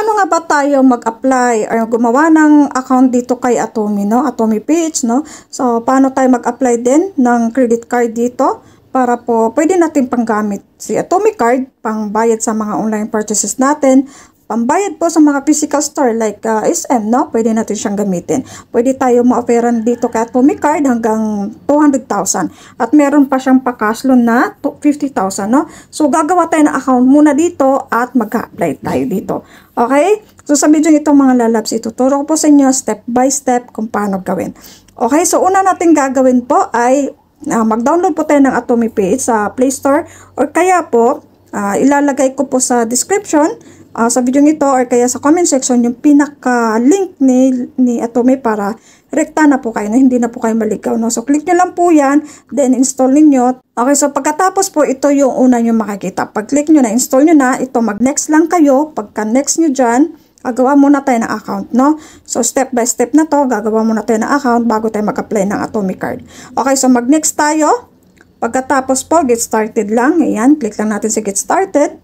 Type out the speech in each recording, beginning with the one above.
paano nga ba tayo mag-apply or gumawa ng account dito kay Atome, no? Atome Page, no? So, paano tayo mag-apply din ng credit card dito para po pwede natin panggamit si Atome Card, pangbayad sa mga online purchases natin, pambayad po sa mga physical store like SM, no? Pwede natin siyang gamitin. Pwede tayo ma-offeran dito kay Atome Card hanggang 200,000. At meron pa siyang pa-cash loan na 50,000, no? So, gagawa tayo ng account muna dito at mag-apply tayo dito. Okay? So, sa video itong mga lalabs, ituturo ko po sa inyo step by step kung paano gawin. Okay? So, una natin gagawin po ay mag-download po tayo ng Atome Page sa Play Store or kaya po, ilalagay ko po sa description sa video ito or kaya sa comment section yung pinaka-link ni Atome para rekta na po kayo, no? Hindi na po kayo maligaw, no? So, click nyo lang po yan, then install ninyo. Okay, so pagkatapos po, ito yung una nyo makikita. Pag-click nyo na, install nyo na, ito mag-next lang kayo. Pagka-next nyo dyan, gagawa muna tayo ng account, no? So, step by step na to, gagawa muna tayo ng account bago tayo mag-apply ng Atome Card. Okay, so mag-next tayo. Pagkatapos po, get started lang. Ayan, click lang natin sa get started.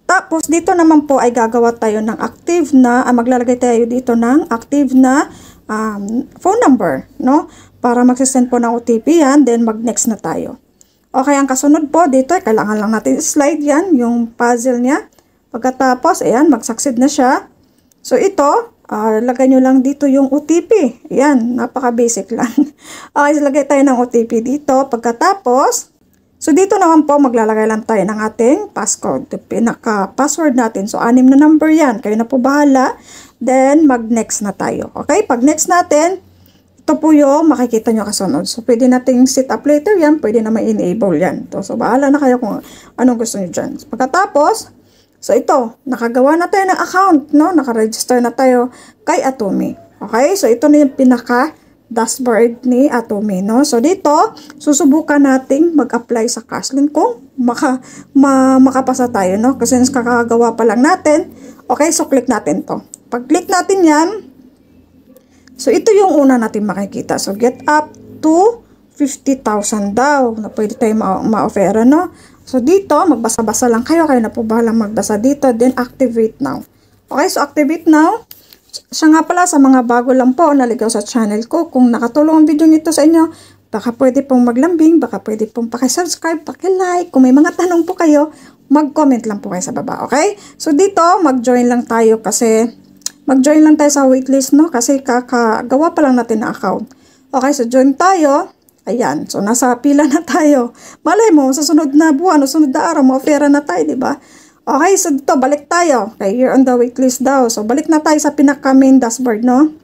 Tapos, dito naman po ay gagawa tayo ng active na, maglalagay tayo dito ng active na phone number, no? Para magsisend po ng OTP yan, then mag-next na tayo. Okay, ang kasunod po dito, kailangan lang natin slide yan, yung puzzle niya. Pagkatapos, ayan, mag-succeed na siya. So, ito, lagay nyo lang dito yung OTP. Ayan, napaka-basic lang. Okay, so lagay tayo ng OTP dito. Pagkatapos, so, dito naman po, maglalagay lang tayo ng ating passcode. Pinaka-password natin. So, 6 na number yan. Kayo na po bahala. Then, mag-next na tayo. Okay? Pag next natin, ito po yung makikita nyo kasunod. So, pwede nating set up later yan. Pwede na ma-enable yan. So, bahala na kayo kung anong gusto nyo dyan. So, pagkatapos, so, ito, nakagawa na tayo ng account, no? Nakaregister na tayo kay Atome. Okay? So, ito na yung pinaka-dashboard ni Atome, no? So, dito, susubukan nating mag-apply sa cash loan kung makapasa tayo, no? Kasi kakagawa pa lang natin. Okay? So, click natin to. Pag-click natin yan, so, ito yung una natin makikita. So, get up to 50,000 daw na pwede tayo ma-offera, no? So, dito, magbasa-basa lang kayo. Kayo na po bahalang magbasa dito. Then, activate now. Okay, so activate now. Siya nga pala sa mga bago lang po naligaw sa channel ko. Kung nakatulong ang video nito sa inyo, baka pwede pong maglambing, baka pwede pong pakisubscribe, pakilike. Kung may mga tanong po kayo, mag-comment lang po kayo sa baba. Okay? So, dito, mag-join lang tayo kasi mag-join lang tayo sa waitlist, no? Kasi kakagawa pa lang natin na account. Okay, so join tayo. Ayan, so nasa pila na tayo. Malay mo, sa sunod na buwan o sunod na araw, ma-offera na tayo, di ba? Okay, so dito, balik tayo. Okay, you're on the waitlist daw. So, balik na tayo sa pinaka-main dashboard, no?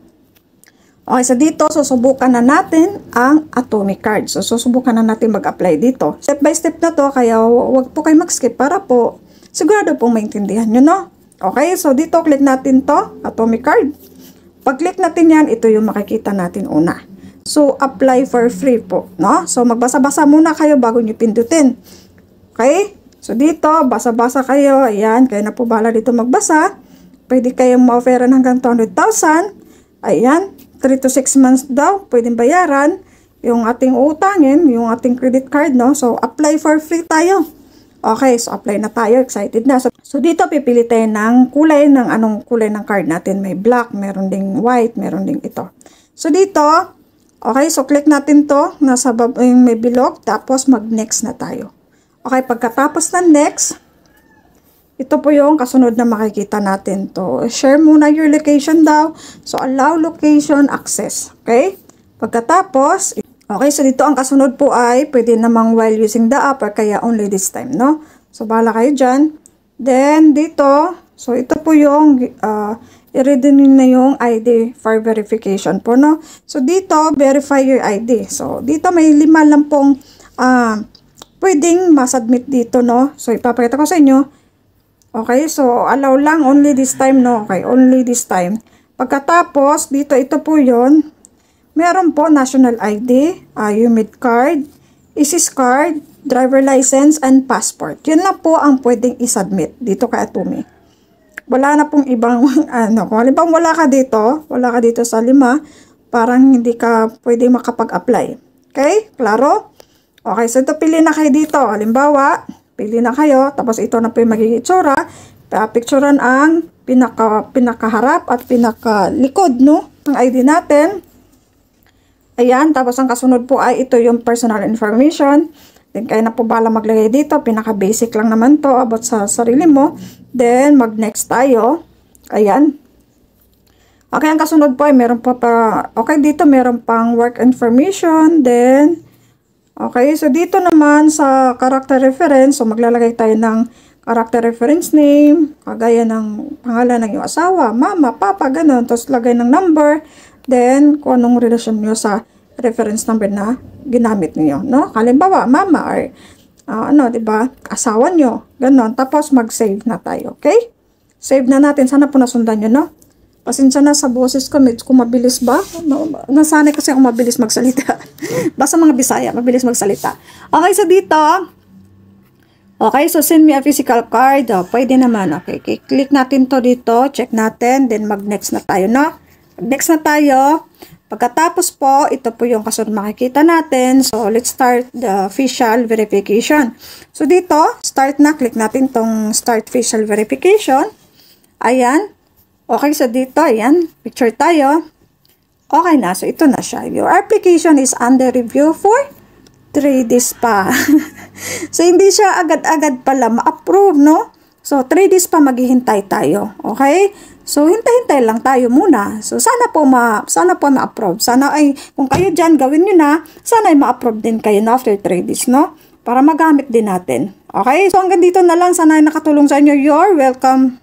Okay, so dito, susubukan na natin ang Atome Card. So, susubukan na natin mag-apply dito. Step by step na to, kaya wag po kayo mag-skip para po sigurado pong maintindihan nyo, no? Okay, so dito, click natin to, Atome Card. Pag-click natin yan, ito yung makikita natin una. So, apply for free po, no? So, magbasa-basa muna kayo bago nyo pindutin. Okay? So, dito, basa-basa kayo. Ayan, kayo na po bahala dito magbasa. Pwede kayong ma-offeran hanggang 200,000. Ayan, 3 to 6 months daw, pwedeng bayaran. Yung ating utangin, yung ating credit card, no? So, apply for free tayo. Okay, so apply na tayo. Excited na. So dito, pipili tayo ng kulay, ng anong kulay ng card natin. May black, meron ding white, meron ding ito. So dito, okay, so click natin to. Nasa yung may bilog. Tapos mag-next na tayo. Okay, pagkatapos ng next, ito po yung kasunod na makikita natin to. Share muna your location daw. So allow location access. Okay, pagkatapos, okay, so dito ang kasunod po ay pwede namang while using the app or kaya only this time, no? So, bahala kayo dyan. Then, dito, so ito po yung i-read na yung ID for verification po, no? So, dito, verify your ID. So, dito may 5 lang pong pwedeng masubmit dito, no? So, ipapakita ko sa inyo. Okay, so allow lang only this time, no? Okay, only this time. Pagkatapos, dito, ito po yon. Meron po national ID, UMID card, ISIS card, driver license, and passport. Yun lang po ang pwedeng isubmit dito kay Atome. Wala na pong ibang, kung halimbawa wala ka dito sa 5, parang hindi ka pwedeng makapag-apply. Okay? Klaro? Okay, so ito pili na kayo dito. Halimbawa, pili na kayo, tapos ito na po yung magiging itsura. picturean ang pinakaharap at pinakalikod, no, ng ID natin. Ayan, tapos ang kasunod po ay ito yung personal information. Then, kaya na po bala maglagay dito. Pinaka-basic lang naman to about sa sarili mo. Then, mag-next tayo. Ayan. Okay, ang kasunod po ay meron okay, dito meron pang work information. Then, okay, so dito naman sa character reference, so maglalagay tayo ng character reference name, kagaya ng pangalan ng iyong asawa, mama, papa, ganun. Tapos lagay ng number. Then, kung anong relasyon nyo sa reference number na ginamit niyo, no? Halimbawa, mama or diba? Asawa nyo, ganun. Tapos mag-save na tayo, okay? Save na natin. Sana po nasundan nyo, no? Pasensya na sa boses ko, medyo kung mabilis ba? Nasanay kasi akong mabilis magsalita. Basta mga Bisaya, mabilis magsalita. Okay, so dito, okay, so send me a physical card. Pwede naman, okay. Click natin to dito, check natin, then mag-next na tayo, no? Next na tayo. Pagkatapos po, ito po yung kasunod makikita natin. So, let's start the facial verification. So, dito, start na. Click natin tong start facial verification. Ayan. Okay, so dito, ayan. Picture tayo. Okay na. So, ito na siya. Your application is under review for 3 days pa. So, hindi siya agad-agad pala ma-approve, no? So, 3 days pa maghihintay tayo. Okay? So, hintay-hintay lang tayo muna. So, sana po ma-approve. Sana ay, kung kayo dyan, gawin nyo na, sana ay ma-approve din kayo na after 3 days, no? Para magamit din natin. Okay? So, hanggang dito na lang. Sana ay nakatulong sa inyo. You're welcome.